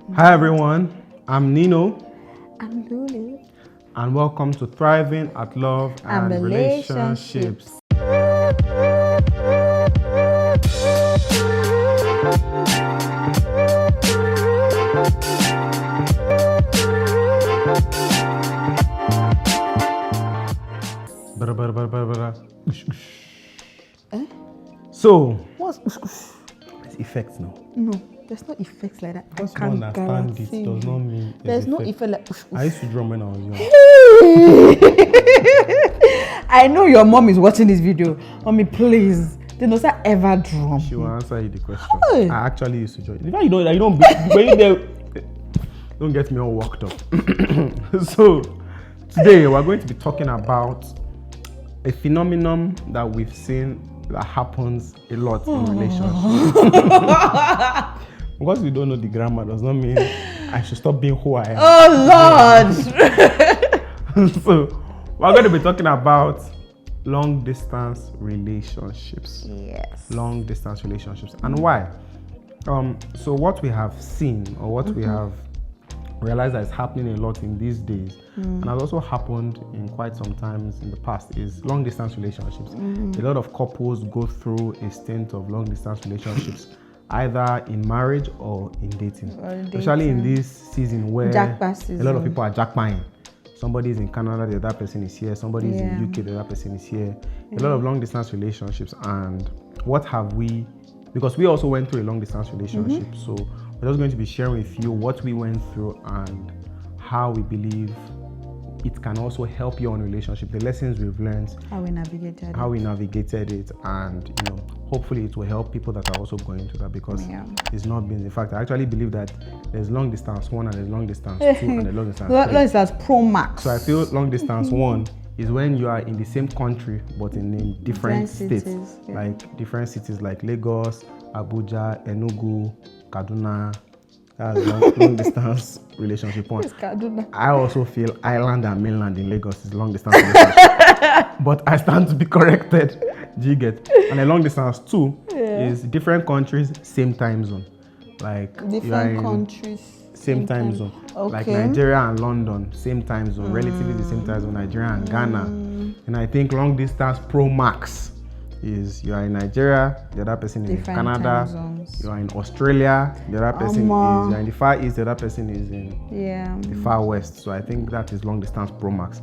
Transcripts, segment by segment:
Hi everyone, I'm Nino. I'm Lulu. And welcome to Thriving at Love and Relationships. So, What's it's effects now. No, there's no effects like that. Because you don't understand it does not mean there's no effect like I used to drum when I was young. I know your mom is watching this video. Mommy, please. Did not ever drum? She will answer you the question. Hey. I actually used to join. In fact, you don't when you there, don't get me all worked up. So today we're going to be talking about a phenomenon that we've seen that happens a lot in relationships. Because we don't know the grammar does not mean I should stop being who I am. Oh Lord! So we're going to be talking about long distance relationships. Yes. Long distance relationships. And why? So what we have seen or what we have realized that is happening a lot in these days and has also happened in quite some times in the past is long distance relationships. A lot of couples go through a stint of long distance relationships either in marriage or in dating. Especially in this season where a lot of people are jackpotting. Somebody is in Canada, the other person is here. Somebody is in UK, the other person is here. A lot of long distance relationships. And what have we, because we also went through a long distance relationship. So we're just going to be sharing with you what we went through and how we believe it can also help your own relationship, the lessons we've learned, how we navigated it, and hopefully it will help people that are also going through that, because it's not been. In fact, I actually believe that there's long distance 1 and there's long distance 2 and there's long distance 3. Long distance pro max. So I feel long distance 1 is when you are in the same country but in different states, like different cities like Lagos, Abuja, Enugu, Kaduna. That's long distance relationship 1. I also feel island and mainland in Lagos is long distance relationship. But I stand to be corrected. Do you get? And a long distance 2 is different countries, same time zone. Like different countries, same time zone. Okay. Like Nigeria and London, same time zone, relatively the same time zone, Nigeria and Ghana. And I think long distance pro max is you are in Nigeria, the other person is in Canada, you are in Australia, the other person is you are in the Far East, the other person is in the Far West. So I think that is long distance pro max.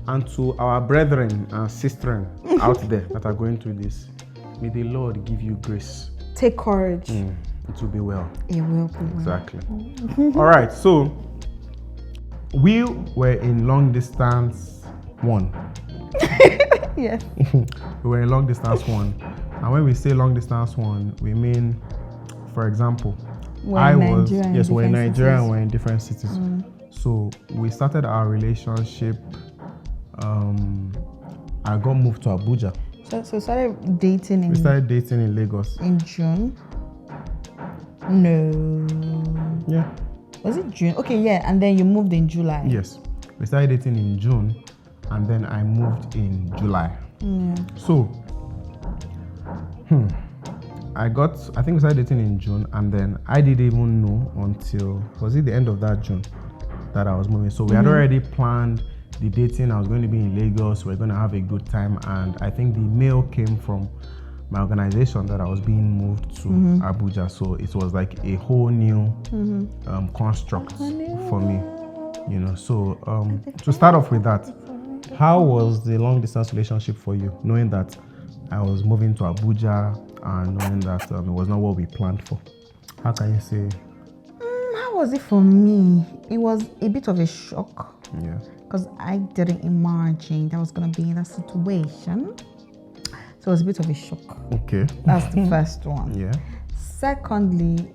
And to our brethren and sistren out there that are going through this, may the Lord give you grace. Take courage. It will be well. It will be well. Exactly. All right, so we were in long distance 1. Yes. We were in long distance 1. And when we say long distance 1, we mean, for example, we're in Nigeria and we're in different cities. So we started our relationship. I got moved to Abuja. So started dating we started dating in Lagos. In June? No. Yeah. Was it June? Okay, yeah. And then you moved in July. Yes. We started dating in June. And then I moved in July. So, I think we started dating in June, and then I didn't even know until, was it the end of that June, that I was moving. So we had already planned the dating. I was going to be in Lagos. We're going to have a good time. And I think the mail came from my organization that I was being moved to Abuja. So it was like a whole new construct for me. So to start off with that, how was the long distance relationship for you, knowing that I was moving to Abuja and knowing that it was not what we planned for? How can you say? How was it for me? It was a bit of a shock. Yeah. Because I didn't imagine that I was going to be in that situation. So it was a bit of a shock. Okay. That's the first one. Yeah. Secondly,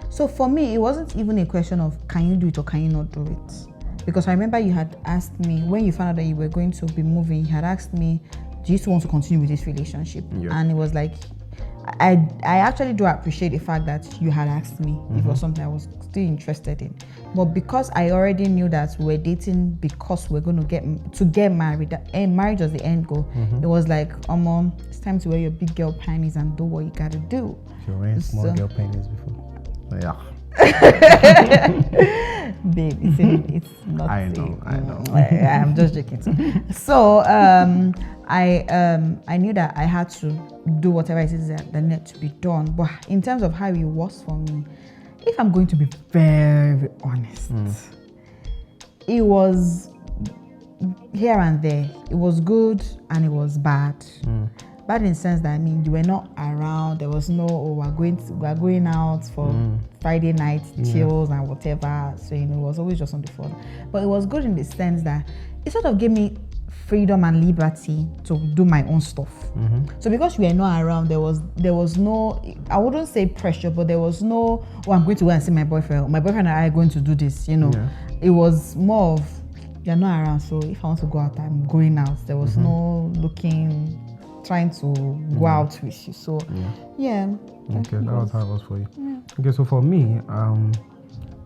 so for me, it wasn't even a question of can you do it or can you not do it? Because I remember you had asked me, when you found out that you were going to be moving, you had asked me, do you still want to continue with this relationship? Yeah. And it was like, I actually do appreciate the fact that you had asked me if it was something I was still interested in. But because I already knew that we were dating because we're going to get married, and marriage was the end goal, it was like, it's time to wear your big girl panties and do what you got to do. You're wearing small girl panties before. Yeah. Babe, it's not. I know. I'm just joking. So I knew that I had to do whatever it is that needed to be done. But in terms of how it was for me, if I'm going to be very honest, it was here and there. It was good and it was bad. Bad in the sense that you were not around. There was no we're going out for Friday night chills and whatever. So it was always just on the phone. But it was good in the sense that it sort of gave me freedom and liberty to do my own stuff. So because you were not around, there was no, I wouldn't say pressure, but there was no, I'm going to go and see my boyfriend. My boyfriend and I are going to do this. It was more of, you're not around, so if I want to go out, I'm going out. There was no trying to go out with you. So yeah. Okay, that was how it was for you. Okay, so for me,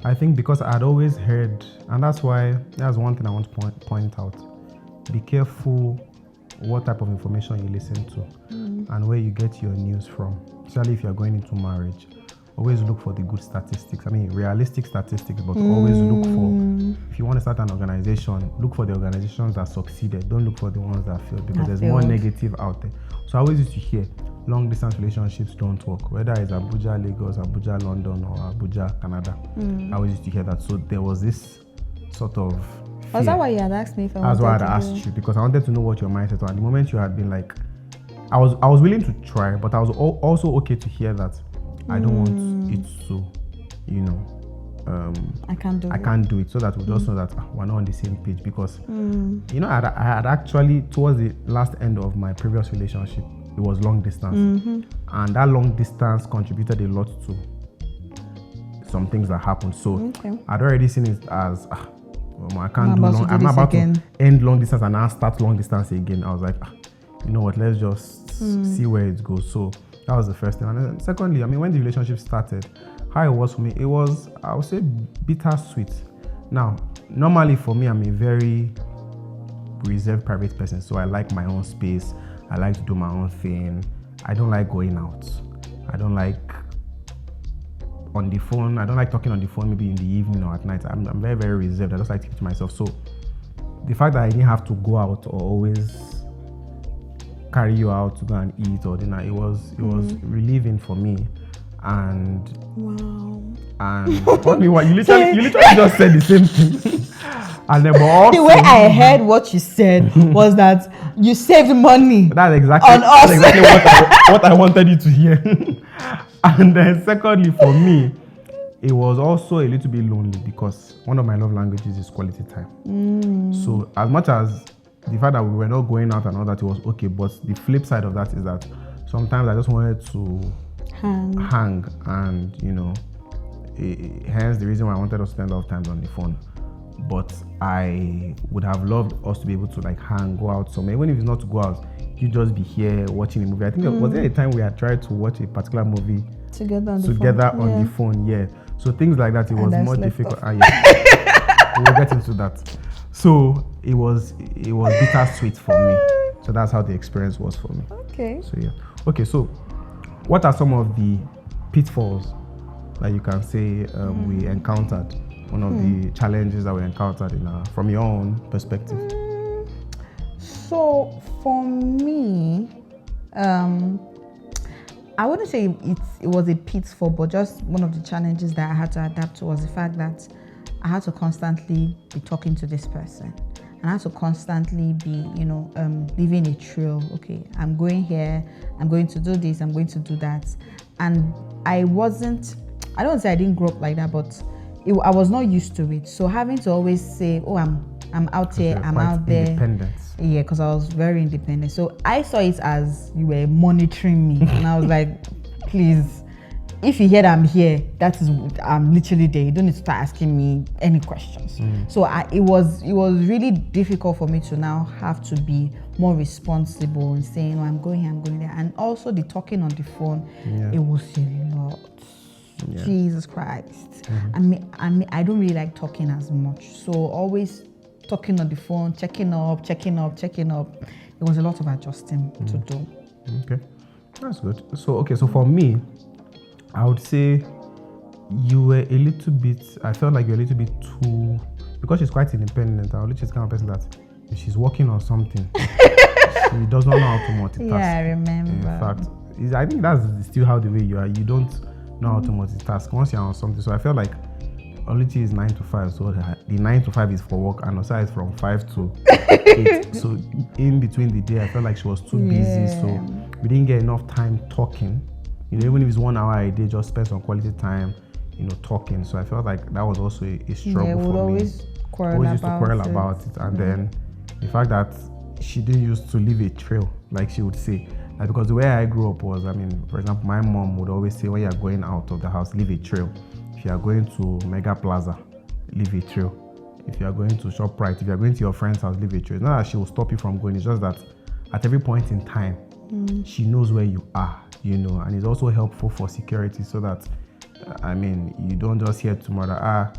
I think because I'd always heard, and that's one thing I want to point out. Be careful what type of information you listen to and where you get your news from, especially if you're going into marriage. Always look for the good statistics. Realistic statistics, but always look for, if you want to start an organization, look for the organizations that succeeded. Don't look for the ones that failed, because there's more negative out there. So I always used to hear long distance relationships don't work, whether it's Abuja, Lagos, Abuja, London, or Abuja, Canada. I always used to hear that. So there was this sort of fear. Was that why you had asked me if I wanted to? That's why I had asked you, because I wanted to know what your mindset was. At the moment you had been like, I was willing to try, but I was also okay to hear that I don't want it to, I can't do it, so that we just know that we're not on the same page. Because I had actually, towards the last end of my previous relationship, it was long distance, and that long distance contributed a lot to some things that happened. So I'd already seen it as I can't do long. I'm about to end long distance and now start long distance again. I was like, you know what? Let's just see where it goes. So that was the first thing. And then secondly, when the relationship started, how it was for me, it was, I would say, bittersweet. Now, normally for me, I'm a very reserved, private person, so I like my own space. I like to do my own thing. I don't like going out. I don't like on the phone. I don't like talking on the phone maybe in the evening or at night. I'm very, very reserved. I just like to keep to myself. So the fact that I didn't have to go out or always carry you out to go and eat or dinner, it was relieving for me. And only what you literally just said the same thing. And then, but also, the way I heard what you said was that you saved money. That's exactly what I wanted you to hear. And then secondly, for me, it was also a little bit lonely, because one of my love languages is quality time. So as much as the fact that we were not going out and all that, it was okay, but the flip side of that is that sometimes I just wanted to hang, and hence the reason why I wanted us to spend a lot of time on the phone. But I would have loved us to be able to hang, go out somewhere, even if it's not to go out, you just be here watching a movie. I think was there a time we had tried to watch a particular movie together on the phone? Yeah. So things like that, it was more difficult. We'll get into that. So it was bittersweet for me. So that's how the experience was for me. Okay. So yeah. Okay. So what are some of the pitfalls that you can say we encountered? One of the challenges that we encountered from your own perspective. So for me, I wouldn't say it was a pitfall, but just one of the challenges that I had to adapt to was the fact that I had to constantly be talking to this person. And I had to constantly be, leaving a trail. Okay, I'm going here, I'm going to do this, I'm going to do that. And I don't say I didn't grow up like that, but I was not used to it. So having to always say, I'm out here, I'm out there. Independence. Yeah, because I was very independent. So I saw it as you were monitoring me. And I was like, please, if you hear that I'm here, I'm literally there. You don't need to start asking me any questions. So it was really difficult for me to now have to be more responsible and saying, I'm going here, I'm going there. And also the talking on the phone, it was a lot. Yeah. Jesus Christ. I don't really like talking as much. So always talking on the phone, checking up. It was a lot of adjusting to do. Okay, that's good. So for me, I would say you were a little bit, I felt like you're a little bit too, because she's quite independent. Oluchi's kind of person that if she's working on something, she does not know how to multitask. Yeah, I remember. In fact, I think that's still how the way you are. You don't know how to multitask once you're on something. So I felt like Oluchi is 9 to 5, so the 9 to 5 is for work, and Osa is from 5 to 8. So in between the day, I felt like she was too busy, so we didn't get enough time talking. Even if it's 1 hour a day, just spend some quality time, talking. So I felt like that was also a struggle for me. Always used to quarrel about it, and then the fact that she didn't used to leave a trail, like she would say. Like, because the way I grew up was, for example, my mom would always say, when you're going out of the house, leave a trail. If you are going to Mega Plaza, leave a trail. If you are going to ShopRite, if you are going to your friend's house, leave a trail. It's not that she will stop you from going, it's just that at every point in time, she knows where you are, and it's also helpful for security so that, you don't just hear tomorrow that,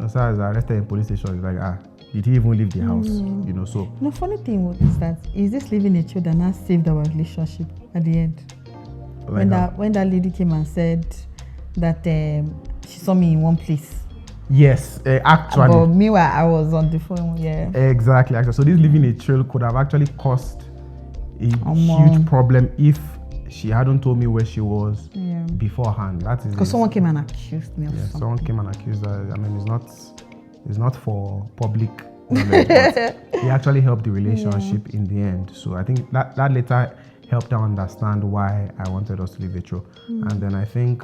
Osa is arrested in police station. It's like, did he even leave the house? So. The funny thing is that, is this leaving a trail that now saved our relationship at the end? Like when that lady came and said that she saw me in one place. Yes, actually. But meanwhile, I was on the phone, yeah. Exactly. So this leaving a trail could have actually caused a huge problem if she hadn't told me where she was beforehand. That is because someone came and accused me of something. Someone came and accused her. It's not for public knowledge, but it actually helped the relationship in the end. So I think that later helped her understand why I wanted us to leave a trail. And then I think,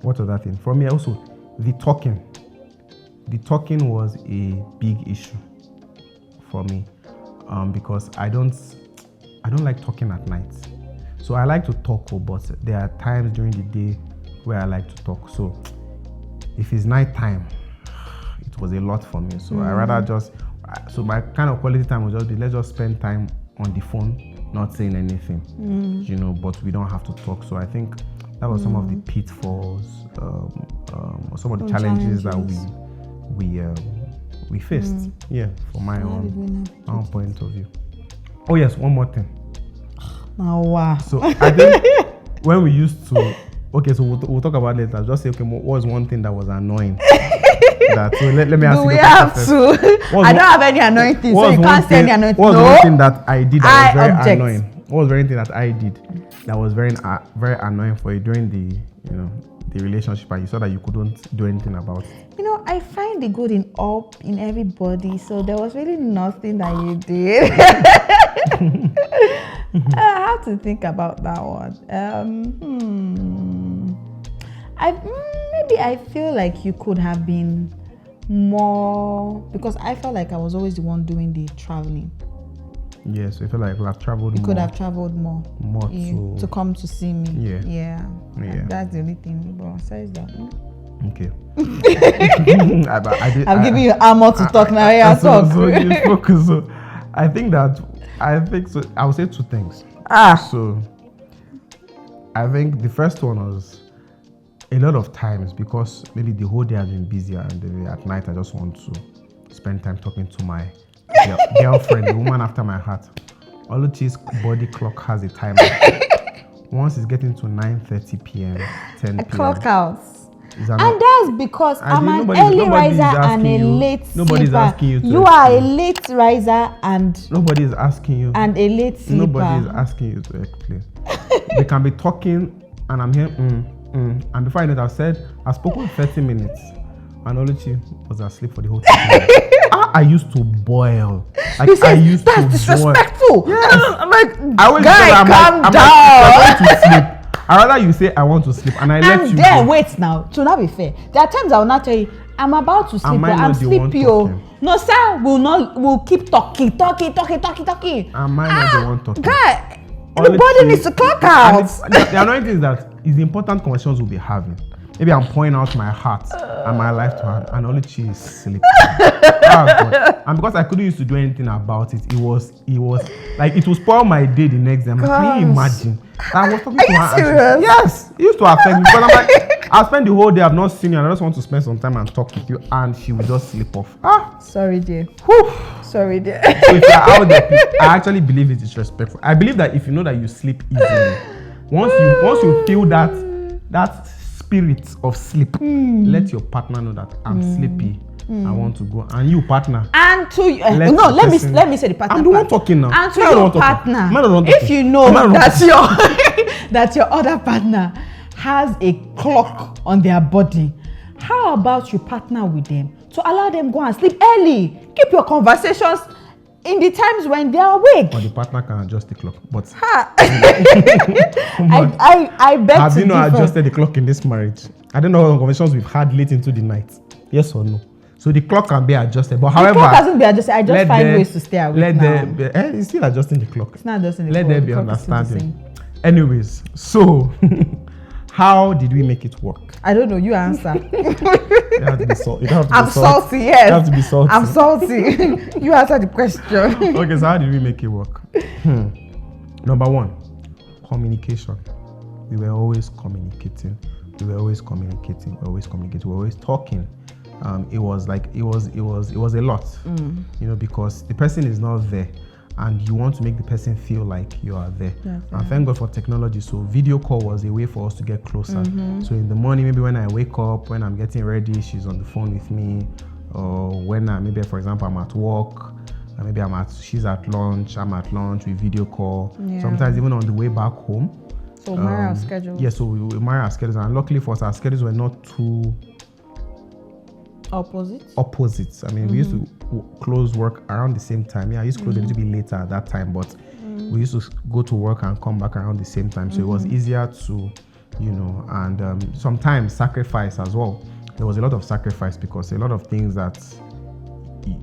what other thing? For me also, the talking. The talking was a big issue for me because I don't like talking at night. So I like to talk, but there are times during the day where I like to talk. So if it's night time, it was a lot for me. So I rather so my kind of quality time would just be, let's just spend time on the phone, not saying anything, but we don't have to talk. So I think that was some of the pitfalls, or some of the challenges that we faced. Yeah, from my own point of view. Oh yes, one more thing. Oh, wow. So I think when we used to, so we'll talk about it later. Just say, what was one thing that was annoying? So let me ask you. Do we have to? I don't have any annoying things, so you can't say any annoying things. What was one thing that I did that was very annoying? What was very thing that I did that was very very annoying for you during the the relationship, and you saw that you couldn't do anything about it? I find the good in everybody, so there was really nothing that you did. I have to think about that one. I feel like you could have been more, because I felt like I was always the one doing the traveling. Yes, I feel like we have traveled more. You could have traveled more. More to come to see me. Yeah. That's the only thing. But besides that, okay. I'm giving you armor to talk now. Yeah, talk. So you spoke. So I think so. I would say two things. So I think the first one was a lot of times, because maybe the whole day has been busy, and at night I just want to spend time talking to my girlfriend, the woman after my heart. Oluchi's body clock has a timer. Once it's getting to 9:30 p.m., 10 p.m. clock out. And that's because I'm an early riser and a late sleeper. Nobody's asking you to. You are a late riser and nobody is asking you. And a late sleeper. Nobody is asking you to explain. They can be talking and I'm here, and before I know it, I've spoken 30 minutes and Oluchi was asleep for the whole time. I used to boil. Like, that's disrespectful. Yes. I'm like, guy, calm down. I'm to sleep. I rather you say I want to sleep and I let you go. Wait now, to not be fair, there are times I will not tell you I'm about to sleep, but I'm sleepy. No, sir, we'll keep talking. Am I not the one talking? Guy, the body needs to clock out. The annoying thing is that it's the important conversations we'll be having. Maybe I'm pouring out my heart and my life to her, and Oluchi is sleeping. And because I couldn't used to do anything about it, it was like it will spoil my day the next day. I'm like, can you imagine? I was talking to her. Serious? Yes, it used to affect me because I'm like, I'll spend the whole day, I've not seen you, and I just want to spend some time and talk with you, and she will just slip off. Sorry, dear. Sorry, dear. So if you're out there, I actually believe it is disrespectful. I believe that if you know that you sleep easily, once you feel that spirit of sleep, let your partner know that I'm sleepy. I want to go, and you partner. And to let me say the partner. I'm the one talking now. And to your partner, if you know that your other partner has a clock on their body, how about you partner with them to allow them go and sleep early? Keep your conversations in the times when they are awake. Or the partner can adjust the clock, but I bet. Have you not adjusted the clock in this marriage? I don't know what conversations we've had late into the night. Yes or no? So the clock can be adjusted, but however, the clock hasn't been adjusted. I just find ways to stay awake now. It's still adjusting the clock. It's not adjusting the clock. Let there be understanding. Anyways, so how did we make it work? I don't know. You answer. You have to be salty. I'm salty. Yes. You have to be salty. I'm salty. You answer the question. Okay, so how did we make it work? Number one, communication. We were always communicating. We were always talking. It was a lot, because the person is not there, and you want to make the person feel like you are there. And thank God for technology. So video call was a way for us to get closer. So in the morning, maybe when I wake up, when I'm getting ready, she's on the phone with me, or when maybe, for example, I'm at work, maybe she's at lunch, I'm at lunch, we video call. Sometimes even on the way back home. So we marry our schedules. Yeah, so we marry our schedules, and luckily for us, our schedules were not too opposites. I mean, we used to close work around the same time. Yeah, I used to close a little bit later at that time, but we used to go to work and come back around the same time. So it was easier to, and sometimes sacrifice as well. There was a lot of sacrifice because a lot of things that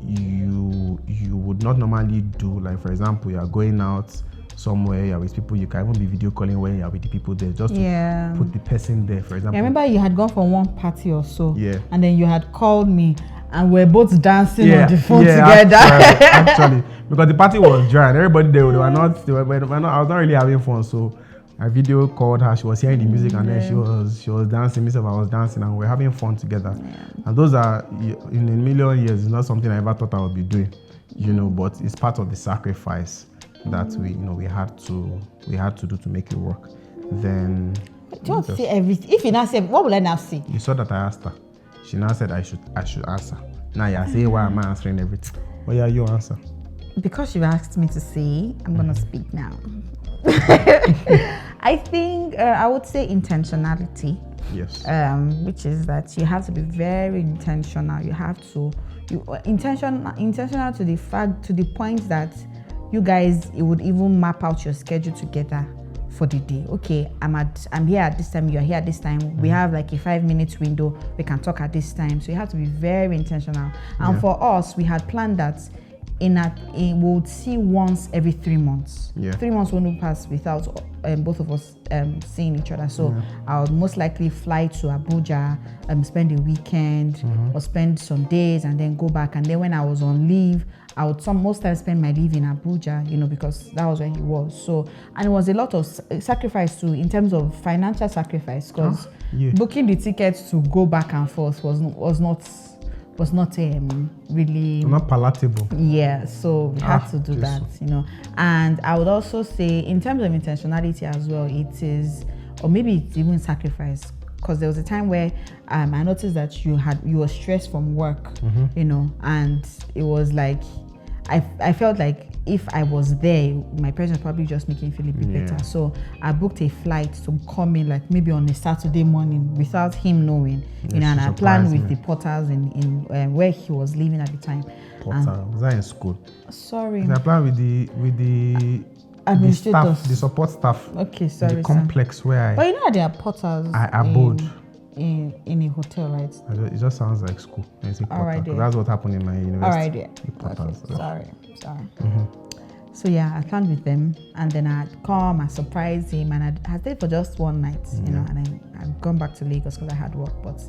you would not normally do, like for example, you are going out somewhere, you're with people, you can even be video calling when you're with the people there, just to put the person there, for example. I remember you had gone for one party or so, yeah, and then you had called me and we're both dancing on the phone together. Actually, because the party was dry and everybody there, I was not really having fun, so I video called her, she was hearing the music, and then she was dancing, myself, I was dancing, and we're having fun together. And those are, in a million years, it's not something I ever thought I would be doing, but it's part of the sacrifice that we had to do to make it work. Then do you want to say everything? If you now say, what will I now say? You saw that I asked her. She now said I should answer. Now you say, why am I answering everything? Well, yeah, you answer. Because you asked me to say, I'm gonna speak now. I think I would say intentionality. Yes. Which is that you have to be very intentional. You have to intentional to the point that you guys, it would even map out your schedule together for the day. Okay, I'm here at this time, you're here at this time. We have like a 5-minute window, we can talk at this time. So you have to be very intentional. And for us, we had planned that we would see once every 3 months. 3 months won't pass without both of us seeing each other. So I would most likely fly to Abuja, spend a weekend, or spend some days and then go back. And then when I was on leave, I would most times spend my leave in Abuja, because that was where he was. So, and it was a lot of sacrifice too, in terms of financial sacrifice, because booking the tickets to go back and forth was not really not palatable. Yeah, so we had to do that, And I would also say, in terms of intentionality as well, it is, or maybe it's even sacrifice. Because there was a time where I noticed that you were stressed from work, and it was like I felt like if I was there, my presence would probably just make him feel a bit better. So I booked a flight to come in, like maybe on a Saturday morning without him knowing, and I planned with the porters in where he was living at the time. Porter, was that in school? Sorry. I planned with the staff, the support staff. Okay, sorry. The complex where but there are porters. I abode in a hotel, right? It just sounds like school. All right, that's what happened in my university. All right, okay, sorry. So I planned with them, and then I'd come, I surprised him, and I stayed for just one night, and then I'd gone back to Lagos because I had work. But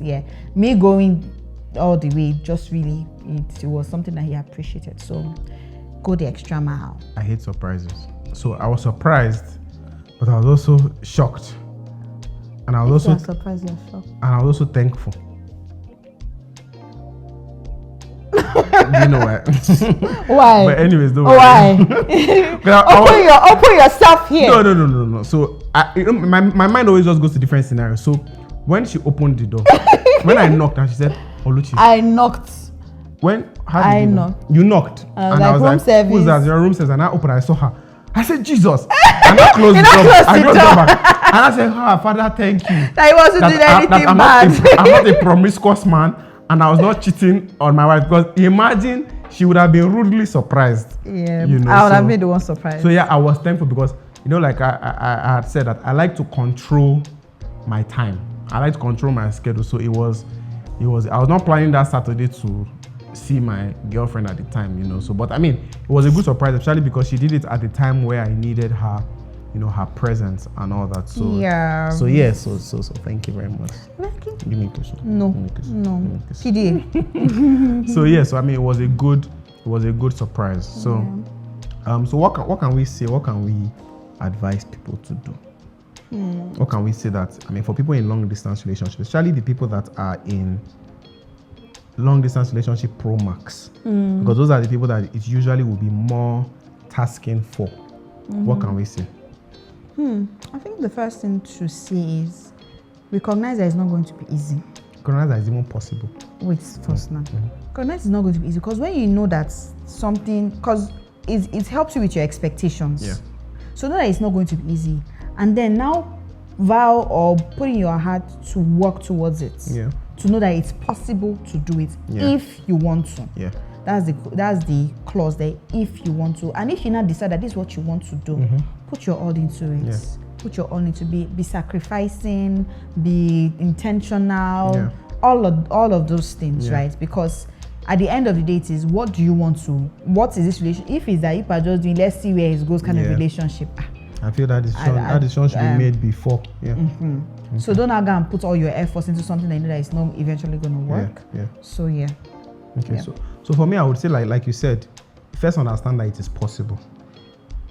me going all the way, just really, it was something that he appreciated. So go the extra mile. I hate surprises. So I was surprised, but I was also shocked. And I was also surprised, you're shocked. And I was also thankful. You know why? Why? But anyways, don't why? Open yourself here. No. So my mind always just goes to different scenarios. So When she opened the door, when I knocked and she said, Oluchi. I knocked. How did you knocked. You knocked. And I was like, service. Who's that? Your room service. And I opened, I saw her. I said, Jesus. And I closed the door. I closed the door back. And I said, Father, thank you. That he wasn't doing anything bad. I'm not a promiscuous man. And I was not cheating on my wife. Because imagine she would have been rudely surprised. Yeah, you know, I would have been the one surprised. So yeah, I was thankful because, you know, like I had said that I like to control my time. I like to control my schedule. So it was, I was not planning that Saturday to see my girlfriend at the time, you know. So, but I mean, it was a good surprise, especially because she did it at the time where I needed her, you know, her presence and all that. So yeah. So yeah. So thank you very much. Okay. Give me a kiss. No. PDA. So yeah. So I mean, it was a good surprise. So, so what can we say? What can we advise people to do? What can we say that, I mean, for people in long distance relationships, especially the people that are in long distance relationship pro max, because those are the people that it usually will be more tasking for. What can we say? I think the first thing to say is recognize that it's not going to be easy. Recognize that it's even possible. Wait, first now. Recognize it's not going to be easy because when you know that something, because it helps you with your expectations. Yeah. So know that it's not going to be easy. And then now vow or put in your heart to work towards it. Yeah. To know that it's possible to do it if you want to. Yeah. That's the clause there, if you want to. And if you now decide that this is what you want to do, put your all into it. Yeah. Put your all into be sacrificing, be intentional, all of those things, right? Because at the end of the day, it is what do you want to, what is this relationship? If it's that you are just doing, let's see where it goes kind of relationship. I feel that decision should be made before. Yeah. So don't now go and put all your efforts into something that you know that it's not eventually going to work. Yeah. So yeah. Okay. Yeah. So for me, I would say like you said, first understand that it is possible.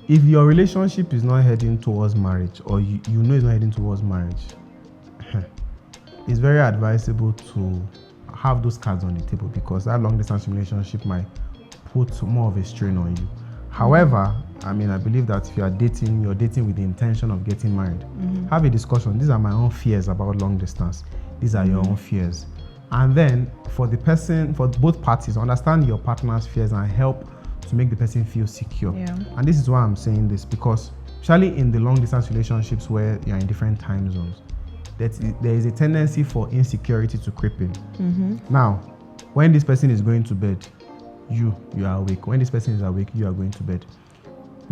If your relationship is not heading towards marriage, or you know it's not heading towards marriage, it's very advisable to have those cards on the table because that long distance relationship might put more of a strain on you. However, I mean, I believe that if you're dating with the intention of getting married. Have a discussion. These are my own fears about long distance. These are your own fears. And then for both parties, understand your partner's fears and help to make the person feel secure. Yeah. And this is why I'm saying this, because especially in the long distance relationships where you're in different time zones, there is a tendency for insecurity to creep in. Now, when this person is going to bed, you are awake. When this person is awake, you are going to bed.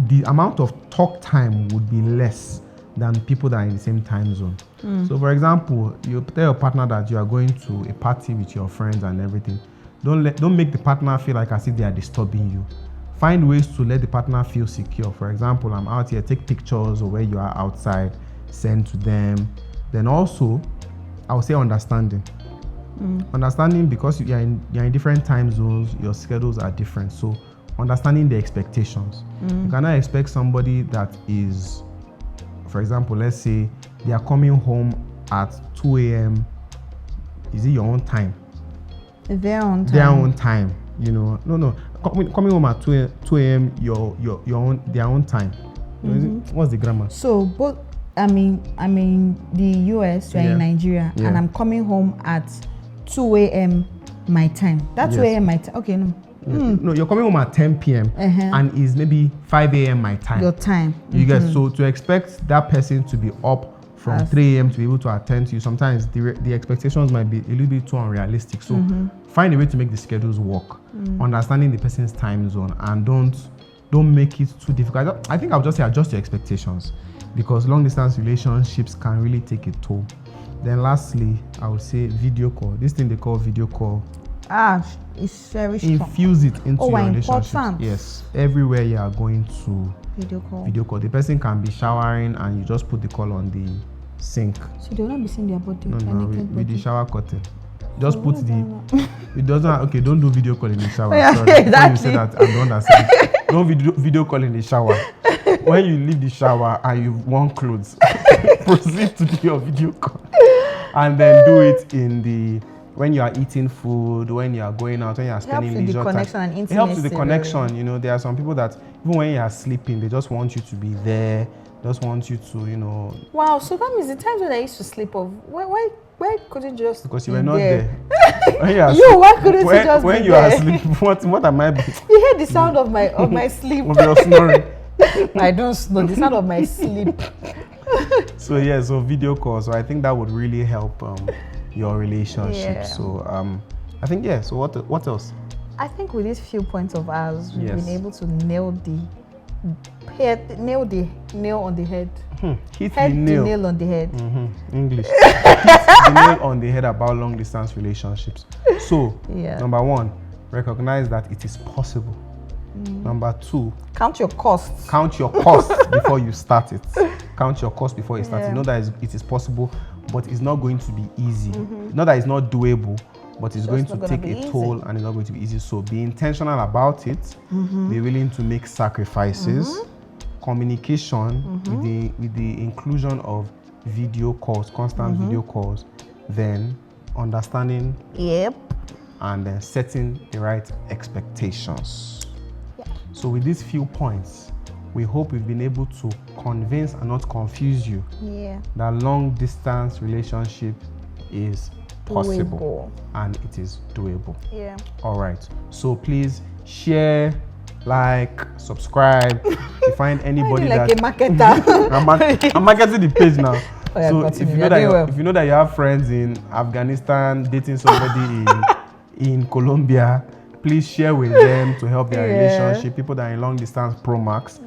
The amount of talk time would be less than people that are in the same time zone. So for example, you tell your partner that you are going to a party with your friends and everything. Don't make the partner feel like as if they are disturbing you. Find ways to let the partner feel secure. For example, I'm out here, take pictures of where you are outside, send to them. Then also, I would say understanding. Understanding, because you're in different time zones, your schedules are different. So understanding the expectations. You cannot expect somebody that is, for example, let's say they are coming home at 2 a.m. Is it your own time? Their own time. Their own time. You know, no. Coming home at 2 a.m. Their own time. What's the grammar? So both. I'm in the US. You're in Nigeria, and I'm coming home at 2 a.m. my time. That's 2 a.m. my time. Okay, no. No, you're coming home at 10 p.m. And it's maybe 5 a.m. my time. Your time. You get, so to expect that person to be up from 3 a.m. to be able to attend to you, sometimes the expectations might be a little bit too unrealistic. So find a way to make the schedules work, understanding the person's time zone, and don't make it too difficult. I think I'll just say adjust your expectations, because long distance relationships can really take a toll. Then lastly, I would say video call. This thing they call video call. It's very strong. Infuse it into your relationship. Important. Yes, everywhere you are going to video call. The person can be showering and you just put the call on the sink. So they will not be seeing their body. No, with the shower curtain. Just put it doesn't. Okay, don't do video call in the shower. Sorry. Exactly. When you say that, I don't understand. Don't video call in the shower. When you leave the shower and you've worn clothes, proceed to do your video call, and then do it when you are eating food, when you are going out, when you are spending leisure time. It helps with the connection. You know, there are some people that even when you are sleeping, they just want you to be there. Just want you to, you know. Wow. So that means the times when I used to sleep off. Why why couldn't you just Because you be were not there? there. Why couldn't you just when be you there? are asleep, what am I? You heard the sound of my sleep. Of your snoring. I don't snore. The sound of my sleep. So video calls. So I think that would really help your relationship. Yeah. So I think So what else? I think with these few points of ours, we've Yes. been able to nail the nail on the head. Hit Head the the nail. nail on the head. English. Hit the nail on the head about long distance relationships. So number 1, recognize that it is possible. Number 2, Count your costs. count your costs before you start it. Count your costs before you start it. Yeah. Know that it is possible, but it's not going to be easy. Not that it's not doable, but it's going to not gonna take be a easy. toll and it's not going to be easy. So be intentional about it. Be willing to make sacrifices. Communication with the inclusion of video calls, constant video calls, then understanding Yep. and then setting the right expectations. So with these few points, we hope we've been able to convince and not confuse you Yeah. that long distance relationship is possible Doable. and it is doable. Yeah. All right. So please share, like, subscribe. You find anybody Like that a marketer. I'm marketing the page now. Oh, yeah, So continue. if you know You're that doing well. if you know that you have friends in Afghanistan dating somebody in Colombia, please share with them to help their relationship. People that are in long distance pro max,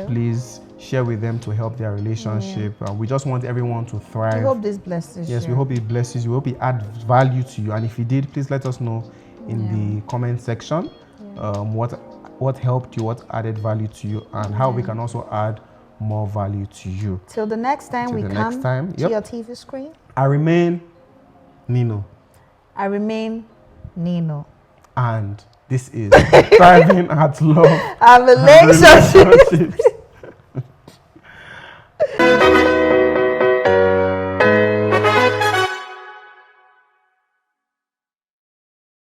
please share with them to help their relationship. We just want everyone to thrive. We hope this blesses you. Yes, we hope it blesses you. We hope it adds value to you. And if it did, please let us know in the comment section what helped you, what added value to you, and how we can also add more value to you. Till the next time Till we the come next time, to your TV screen. I remain Nino. I remain Nino. And this is Thriving at Love Our relationship. Relationships.